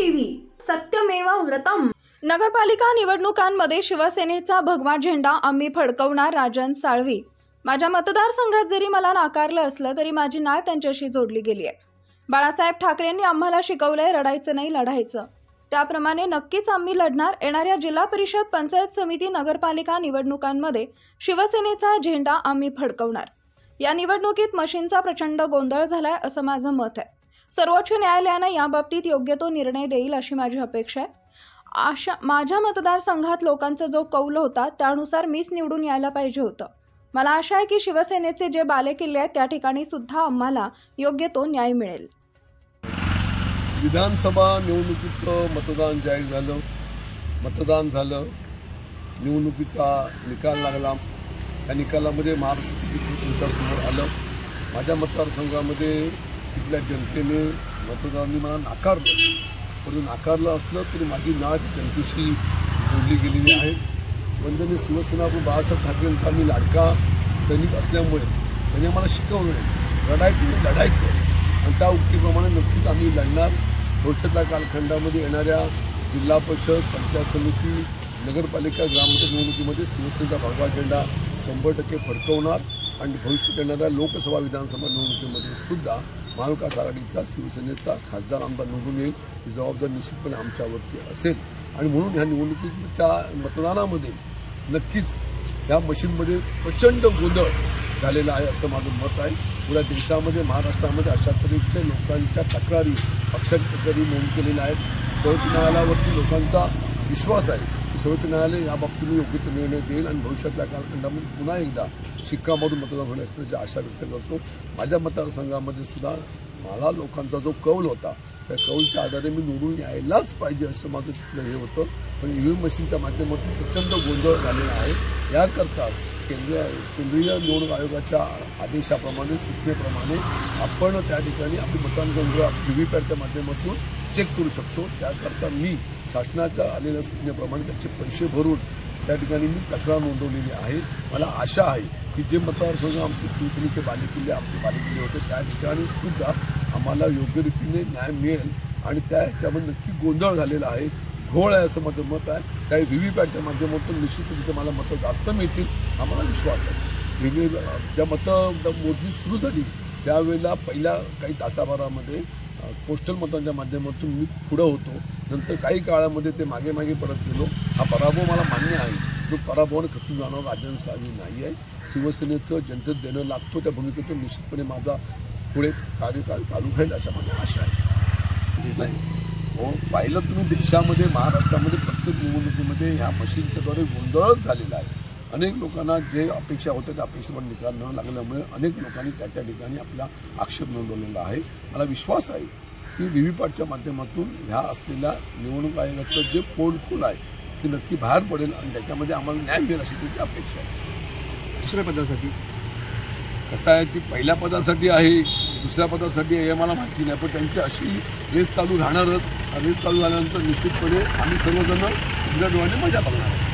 TV सत्यमेव व्रतम। नगरपालिका निवडणुकांमध्ये शिवसेनेचा भगवा झेंडा आम्ही फडकवणार। राजन साळवी। माझ्या मतदारसंघात जरी मला नाकारलं असलं तरी माझी नाळ त्यांच्याशी जोडली गेली आहे। बाळासाहेब ठाकरेंनी आम्हाला शिकवलंय लढायचं नाही लढायचं, त्याप्रमाणे नक्कीच आम्ही लढणार। येणाऱ्या जिल्हा परिषद, पंचायत समिती, नगरपालिका निवडणुकांमध्ये शिवसेनेचा झेंडा आम्ही फडकवणार। या निवडणुकीत मशीनचा प्रचंड गोंधळ झालाय असं माझं मत आहे। सर्वोच्च न्यायालयाने याबाबतीत योग्य तो निर्णय देईल अशी माझी अपेक्षा आहे। माझ्या मतदारसंघात लोकांचा जो कौल होता त्यानुसार मीच निवडून यायला पाहिजे होतं। मला आशा आहे की शिवसेनेचे जे बालेकिल्ले आहेत त्या ठिकाणी सुद्धा आम्हाला योग्य तो न्याय मिळेल। विधानसभा निवडणुकीचं मतदान जाहीर झालं, मतदान झालं, निवडणुकीचा निकाल लागला। त्या निकालामध्ये महाराष्ट्राचं समोर आलं। माझ्या मतदारसंघामध्ये तिथल्या जनतेने मतदारांनी मला नाकारलं, परंतु नाकारलं असलं तरी माझी नाळ जनतेशी जोडली गेलेली आहे। वंदनीय शिवसेना बाळासाहेब ठाकरेंचा मी लाडका सैनिक असल्यामुळे त्यांनी मला शिकवलं लढायचं लढायचं, आणि त्या उक्तीप्रमाणे नक्कीच आम्ही लढणार। भविष्यातल्या कालखंडामध्ये येणाऱ्या जिल्हा परिषद, पंचायत समिती, नगरपालिका, ग्रामपंचायत निवडणुकीमध्ये शिवसेनेचा भगवा झेंडा 100% फडकवणार। आणि भविष्यात येणाऱ्या लोकसभा, विधानसभा निवडणुकीमध्ये सुद्धा महाविकास आघाडीचा शिवसेनेचा खासदार आमदार निवडून येईल ही जबाबदारी निश्चितपणे आमच्यावरती असेल। आणि म्हणून ह्या निवडणुकीच्या मतदानामध्ये नक्कीच या मशीनमध्ये प्रचंड गोंधळ झालेला आहे असं माझं मत आहे। पुऱ्या देशामध्ये, महाराष्ट्रामध्ये अशा तऱ्हेच्या लोकांच्या तक्रारी, पक्षाच्या तक्रारी नोंद केलेल्या आहेत। सर्वोच्च न्यायालयावरती लोकांचा विश्वास आहे की सर्वोच्च न्यायालय याबाबतीत योग्य तो निर्णय देईल आणि भविष्यातल्या कालखंडामध्ये पुन्हा एकदा शिक्कामोर्तब मतदान होण्याची आशा व्यक्त करतो। माझ्या मतदारसंघामध्ये सुद्धा मला लोकांचा जो कौल होता त्या कौलच्या आधारे मी निवडून यायलाच पाहिजे असं माझं तिथलं हे होतं। पण ईव्हीएम मशीनच्या माध्यमातून प्रचंड गोंधळ झालेला आहे। याकरता केंद्रीय निवडणूक आयोगाच्या आदेशाप्रमाणे, सूचनेप्रमाणे आपण त्या ठिकाणी आपली मतदान व्हीव्हीपॅटच्या माध्यमातून चेक करू शकतो। त्याकरता मी शासनाच्या आलेल्या सूचनेप्रमाणे त्याचे पैसे भरून त्या ठिकाणी मी तक्रार नोंदवलेली आहे। मला आशा आहे की जे मतदारसंघ आमचे शिवसेनेचे बालेकिल्ले, आपले बालेकिल्ले होते त्या ठिकाणी सुद्धा आम्हाला योग्य रीतीने न्याय मिळेल। आणि त्या ह्याच्यामध्ये नक्की गोंधळ झालेला आहे, घोळ आहे असं माझं मत आहे। काही व्हीव्हीपॅटच्या माध्यमातून निश्चितरित्या मला मतं जास्त मिळतील आम्हाला विश्वास आहे। ज्या मोजणी सुरू झाली त्यावेळेला पहिल्या काही तासाभरामध्ये पोस्टल मतांच्या माध्यमातून मी पुढं होतो, नंतर काही काळामध्ये ते मागे मागे परत गेलो। हा पराभव मला मान्य आहे, तो पराभवाने खचून जाणार राजन साळवी नाही आहे। शिवसेनेचं जनतेत देणं लागतो त्या भूमिकेतून निश्चितपणे माझा पुढे कार्यकाळ चालू राहील अशा माझी आशा आहे। नाही हो, पाहिलं तुम्ही देशामध्ये, महाराष्ट्रामध्ये प्रत्येक निवडणुकीमध्ये ह्या मशीनच्याद्वारे गोंधळच झालेला आहे। अनेक लोकांना जे अपेक्षा होत्या त्या अपेक्षेवर निकाल न लागल्यामुळे अनेक लोकांनी त्या ठिकाणी आपला आक्षेप नोंदवलेला आहे। मला विश्वास आहे की व्हीव्हीपॅटच्या माध्यमातून ह्या असलेल्या निवडणूक आयोगाचं जे पोलखोल आहे ते नक्की बाहेर पडेल आणि त्याच्यामध्ये आम्हाला न्याय मिळेल अशी त्याची अपेक्षा आहे। दुसऱ्या पदासाठी कसं आहे की पहिल्या पदासाठी आहे, दुसऱ्या पदासाठी आहे हे मला माहिती नाही, पण त्यांची अशी रेस चालू राहणारच। रेस चालू झाल्यानंतर निश्चितपणे आम्ही सर्वजण उघड्या डोळ्याने मजा बघणार।